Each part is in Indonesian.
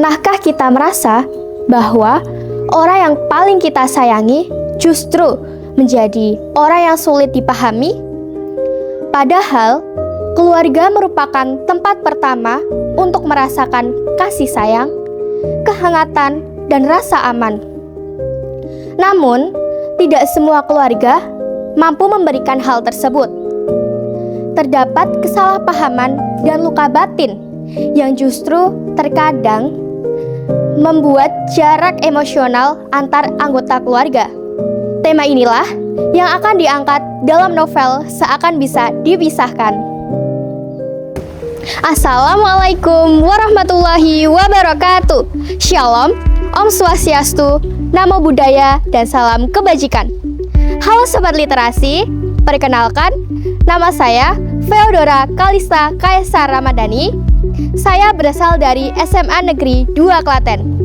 Pernahkah kita merasa bahwa orang yang paling kita sayangi justru menjadi orang yang sulit dipahami? Padahal, keluarga merupakan tempat pertama untuk merasakan kasih sayang, kehangatan, dan rasa aman. Namun, tidak semua keluarga mampu memberikan hal tersebut. Terdapat kesalahpahaman dan luka batin yang justru terkadang membuat jarak emosional antar anggota keluarga. Tema inilah yang akan diangkat dalam novel Seakan Bisa Dipisahkan. Assalamualaikum warahmatullahi wabarakatuh. Shalom, Om Swastiastu, Namo Buddhaya, dan salam kebajikan. Halo Sobat Literasi, perkenalkan, nama saya Feodora Kalista Kaisar Ramadhani. Saya berasal dari SMA Negeri 2 Klaten.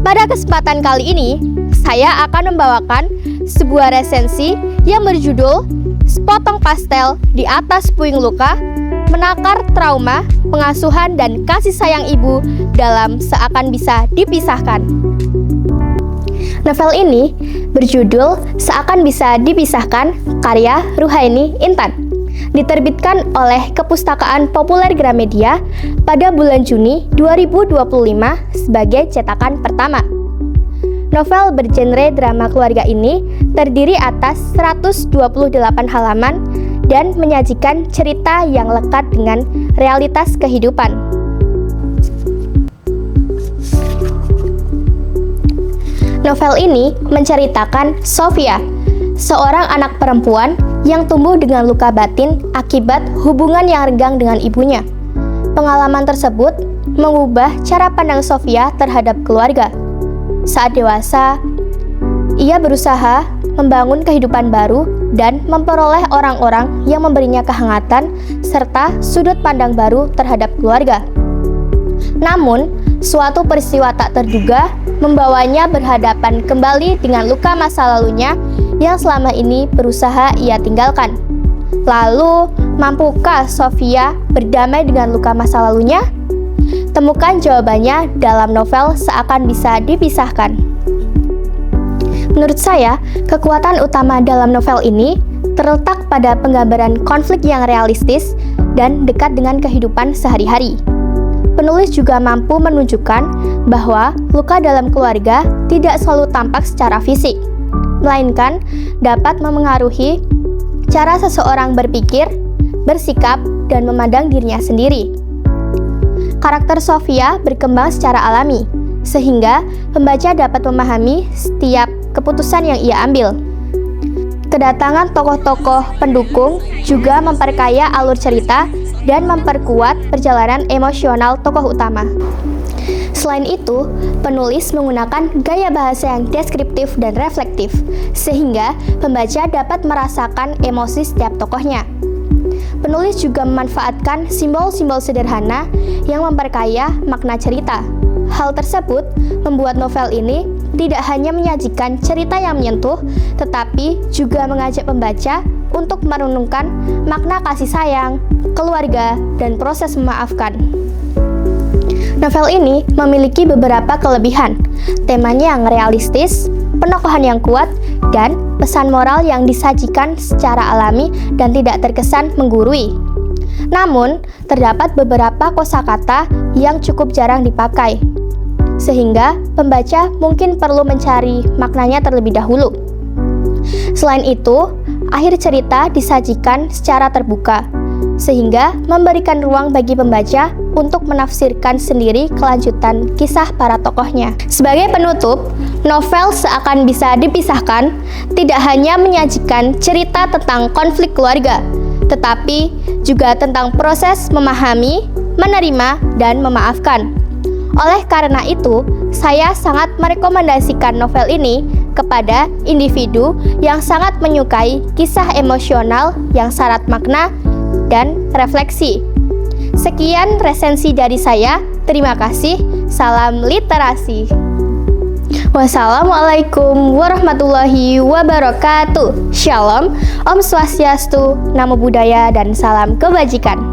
Pada kesempatan kali ini, saya akan membawakan sebuah resensi yang berjudul Sepotong Pastel di Atas Puing Luka, Menakar Trauma, Pengasuhan dan Kasih Sayang Ibu dalam Seakan Bisa Dipisahkan. Novel ini berjudul Seakan Bisa Dipisahkan, karya Ruhaini Intan. Diterbitkan oleh Kepustakaan Populer Gramedia pada bulan Juni 2025 sebagai cetakan pertama. Novel bergenre drama keluarga ini terdiri atas 128 halaman dan menyajikan cerita yang lekat dengan realitas kehidupan. Novel ini menceritakan Sofia, seorang anak perempuan yang tumbuh dengan luka batin akibat hubungan yang renggang dengan ibunya. Pengalaman tersebut mengubah cara pandang Sofia terhadap keluarga. Saat dewasa, ia berusaha membangun kehidupan baru dan memperoleh orang-orang yang memberinya kehangatan serta sudut pandang baru terhadap keluarga. Namun, suatu peristiwa tak terduga membawanya berhadapan kembali dengan luka masa lalunya yang selama ini berusaha ia tinggalkan. Lalu, mampukah Sofia berdamai dengan luka masa lalunya? Temukan jawabannya dalam novel Seakan Bisa Dipisahkan. Menurut saya, kekuatan utama dalam novel ini terletak pada penggambaran konflik yang realistis dan dekat dengan kehidupan sehari-hari. Penulis juga mampu menunjukkan bahwa luka dalam keluarga tidak selalu tampak secara fisik, melainkan dapat memengaruhi cara seseorang berpikir, bersikap, dan memandang dirinya sendiri. Karakter Sofia berkembang secara alami, sehingga pembaca dapat memahami setiap keputusan yang ia ambil. Kedatangan tokoh-tokoh pendukung juga memperkaya alur cerita dan memperkuat perjalanan emosional tokoh utama. Selain itu, penulis menggunakan gaya bahasa yang deskriptif dan reflektif, sehingga pembaca dapat merasakan emosi setiap tokohnya. Penulis juga memanfaatkan simbol-simbol sederhana yang memperkaya makna cerita. Hal tersebut membuat novel ini tidak hanya menyajikan cerita yang menyentuh, tetapi juga mengajak pembaca untuk merenungkan makna kasih sayang, keluarga, dan proses memaafkan. Novel ini memiliki beberapa kelebihan. Temanya yang realistis, penokohan yang kuat, dan pesan moral yang disajikan secara alami dan tidak terkesan menggurui. Namun, terdapat beberapa kosakata yang cukup jarang dipakai, sehingga pembaca mungkin perlu mencari maknanya terlebih dahulu. Selain itu, akhir cerita disajikan secara terbuka, sehingga memberikan ruang bagi pembaca untuk menafsirkan sendiri kelanjutan kisah para tokohnya. Sebagai penutup, novel Seakan Bisa Dipisahkan tidak hanya menyajikan cerita tentang konflik keluarga, tetapi juga tentang proses memahami, menerima, dan memaafkan. Oleh karena itu, saya sangat merekomendasikan novel ini kepada individu yang sangat menyukai kisah emosional yang syarat makna dan refleksi. Sekian resensi dari saya. Terima kasih. Salam literasi. Wassalamualaikum warahmatullahi wabarakatuh. Shalom, Om Swastiastu, Namo Buddhaya, dan salam kebajikan.